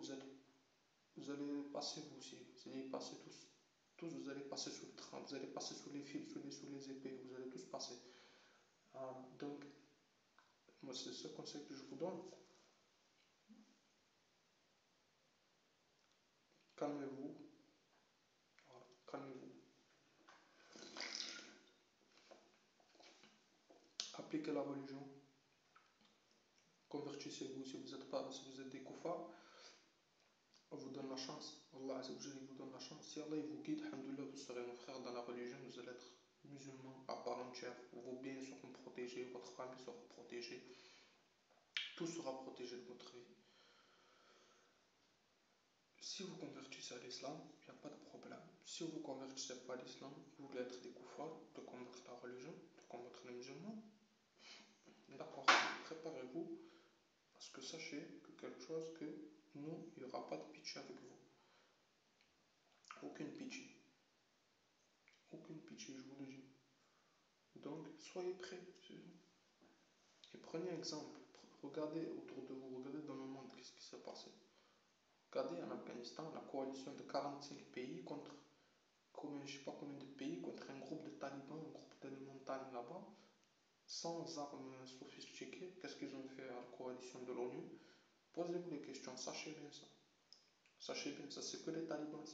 Vous allez passer vous aussi, vous allez passer tous. Tous vous allez passer sous le train, vous allez passer sous les fils, sous les épées, vous allez tous passer. Donc, moi c'est ce conseil que je vous donne. Calmez-vous, voilà, calmez-vous. Appliquez la religion, convertissez-vous si vous êtes des koufars. On vous donne la chance. Allah Azzawajal vous donne la chance. Si Allah il vous guide, alhamdoulilah, vous serez nos frères dans la religion, vous allez être musulmans à part entière. Vos biens seront protégés, votre famille sera protégée, tout sera protégé de votre vie. Si vous convertissez à l'islam, il n'y a pas de problème. Si vous ne convertissez pas à l'islam, vous voulez être des koufars, de combattre la religion, de combattre les musulmans, d'accord, préparez-vous, parce que sachez que quelque chose que nous, il n'y aura pas de pitié avec vous. Aucune pitié. Aucune pitié, je vous le dis. Donc, soyez prêts. Et prenez exemple. Regardez autour de vous, regardez dans le monde qu'est-ce qui s'est passé. Regardez en Afghanistan, la coalition de 45 pays contre, je ne sais pas combien de pays, contre un groupe de talibans, un groupe de montagnes là-bas, sans armes sophistiquées. Qu'est-ce qu'ils ont fait à la coalition de l'ONU? Posez-vous les questions, sachez bien ça. Sachez bien ça, c'est que les talibans.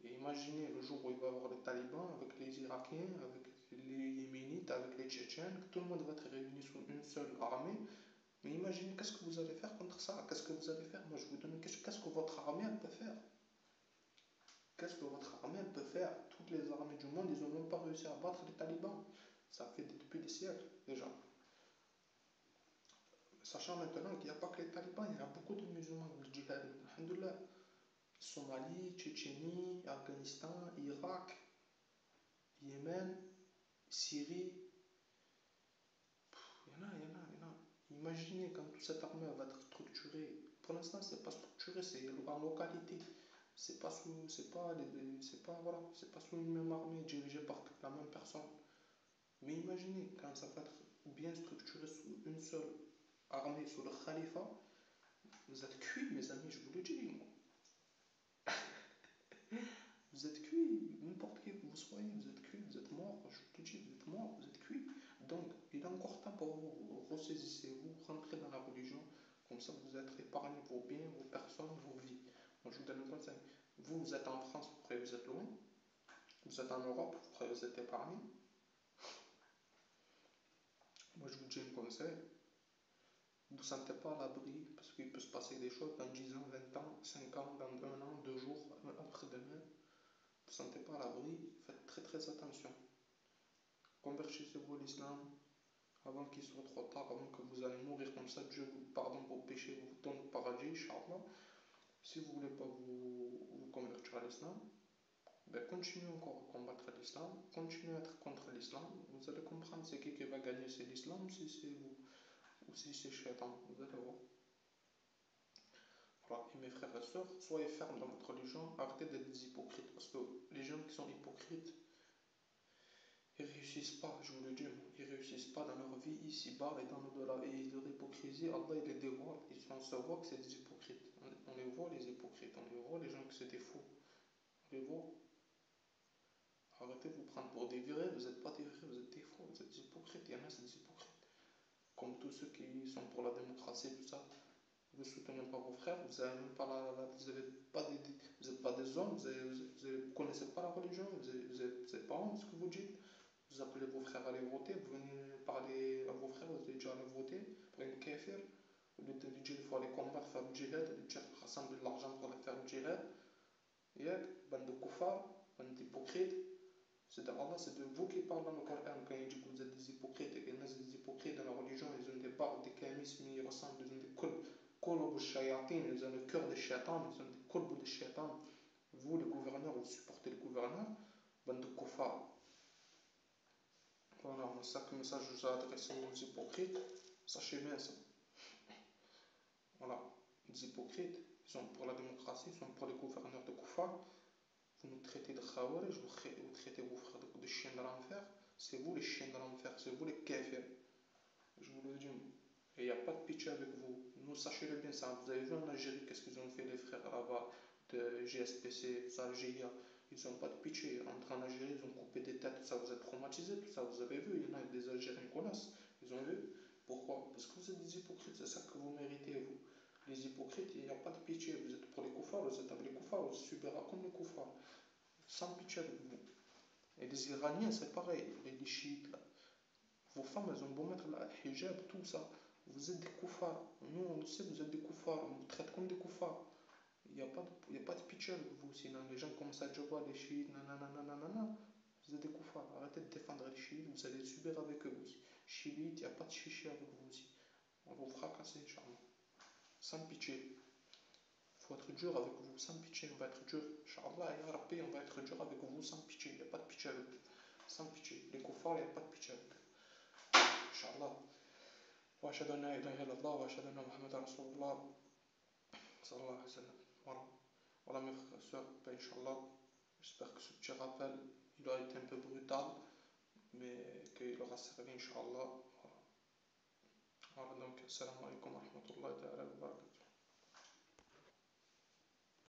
Et imaginez le jour où il va y avoir les talibans avec les Irakiens, avec les Yéménites, avec les Tchétchènes, que tout le monde va être réuni sous une seule armée. Mais imaginez qu'est-ce que vous allez faire contre ça? Qu'est-ce que vous allez faire? Moi je vous donne qu'est-ce que votre armée elle peut faire? Qu'est-ce que votre armée elle peut faire? Toutes les armées du monde, ils n'ont même pas réussi à battre les talibans. Ça fait depuis des siècles déjà. Sachant maintenant qu'il n'y a pas que les talibans, il y a beaucoup de musulmans, le djihad, alhamdoulilah. Somalie, Tchétchénie, Afghanistan, Irak, Yémen, Syrie, il y en a. Imaginez quand toute cette armée va être structurée. Pour l'instant, c'est pas structuré, c'est en localité. C'est pas sous une même armée dirigée par la même personne. Mais imaginez quand ça va être bien structuré sous une seule armée, sous le khalifa, vous êtes cuits, mes amis, je vous le dis. Vous êtes cuits, n'importe qui que vous soyez, vous êtes cuits, vous êtes morts, je vous le dis, vous êtes morts, vous êtes cuits. saisissez-vous, rentrez dans la religion, comme ça vous êtes épargné vos biens, vos personnes, vos vies. Moi je vous donne un conseil. Vous êtes en France, vous croyez que vous êtes loin. Vous êtes en Europe, vous croyez que vous êtes épargné. Moi je vous dis un conseil. Vous ne vous sentez pas à l'abri, parce qu'il peut se passer des choses dans 10 ans, 20 ans, 5 ans, dans un an, 2 jours, après-demain. Vous ne vous sentez pas à l'abri, faites très très attention. Convertissez-vous à l'islam avant qu'il soit trop tard, avant que vous allez mourir comme ça. Dieu vous pardonne vos péchés, vous donne le paradis, Inch'Allah. Si vous ne voulez pas vous convertir à l'islam, ben continuez encore à combattre l'islam, continuez à être contre l'islam. Vous allez comprendre c'est qui va gagner, c'est l'islam ou si c'est vous, ou si c'est Shaitan. Vous allez voir. Voilà. Et mes frères et sœurs, soyez fermes dans votre religion, arrêtez d'être des hypocrites, parce que les gens qui sont hypocrites, ils réussissent pas, je vous le dis, ils réussissent pas dans leur vie ici-bas et dans l'au-delà. Et leur hypocrisie, Allah il les dévoile. On se voit que c'est des hypocrites. On les voit les hypocrites, on les voit les gens que c'est des faux. On les voit. Arrêtez de vous prendre pour des vrais, vous n'êtes pas des vrais, vous êtes des faux, vous êtes des hypocrites. Il y en a, c'est des hypocrites. Comme tous ceux qui sont pour la démocratie, tout ça. Vous ne soutenez pas vos frères, vous n'avez même pas vous avez pas vous n'êtes pas des hommes, vous ne connaissez pas la religion, vous n'êtes pas honte de ce que vous dites. Vous appelez vos frères à aller voter, vous venez parler à vos frères, vous allez déjà aller voter pour un kafir. Au lieu de lui dire qu'il faut aller combattre, faire le djihad, lui dire rassembler de l'argent pour aller faire le djihad. Et bande de koufars, bande d'hypocrites. C'est de Allah, c'est de vous qui parle dans le Coran quand il dit que vous êtes des hypocrites et qu'il y en a des hypocrites dans la religion, ils ont des barbes, des camis, mais ils ressemblent, ils ont des qulub shayatin, ils ont le cœur des shaitans, ils ont des qulub des shaitans. Vous, les gouverneurs, vous supportez le gouverneur, bande de koufars. Voilà, c'est ça que le message que je vous ai adressé aux hypocrites. Sachez bien ça. Voilà, les hypocrites, ils sont pour la démocratie, ils sont pour les gouverneurs de koufars. Vous nous traitez de khawarij, vous traitez vos frères de chiens de l'enfer. C'est vous les chiens de l'enfer, c'est vous les kafirs. Je vous le dis. Et il n'y a pas de pitié avec vous. Nous, sachez-le bien ça. Vous avez vu en Algérie qu'est-ce qu'ils ont fait les frères là-bas de GSPC, tout ça, GIA. Ils n'ont pas de pitié. Entre en Algérie, ils ont coupé des têtes, tout ça. Vous êtes traumatisés, tout ça. Vous avez vu. Il y en a des Algériens qui connaissent. Ils ont vu. Pourquoi? Parce que vous êtes des hypocrites. C'est ça que vous méritez, vous. Les hypocrites, il n'y a pas de pitié. Vous êtes pour les koufars, vous êtes avec les koufars, vous subirez comme les koufars. Sans pitié avec vous. Et les Iraniens, c'est pareil. Les chiites, là. Vos femmes, elles ont beau mettre la hijab, tout ça. Vous êtes des koufars. Nous, on le sait, vous êtes des koufars. On vous traite comme des koufars. Il n'y a, a pas de pitié avec vous. Sinon, les gens commencent à dire les chiites, nanana, nanana. Vous êtes des koufars. Arrêtez de défendre les chiites. Vous allez subir avec eux aussi. Chiites, il n'y a pas de chichi avec vous aussi. On va vous fracasser, Inch'Allah. Sans pitié. Il faut être dur avec vous, sans pitié. On va être dur. Inch'Allah, ya Rabbi, on va être dur avec vous, sans pitié. Il n'y a pas de pitié avec vous. Sans pitié. Les koufars, il n'y a pas de pitié avec eux. Inch'Allah. وأشهد أن لا إله إلا الله وأشهد أن محمد رسول الله صلى الله عليه وسلم. Voilà. Voilà mes frères et sœurs, ben, Inch'Allah, j'espère que ce petit rappel, il a été un peu brutal, mais qu'il aura servi, Inch'Allah. Voilà. Voilà donc, assalamu alaikum wa rahmatullahi wa barakatuh.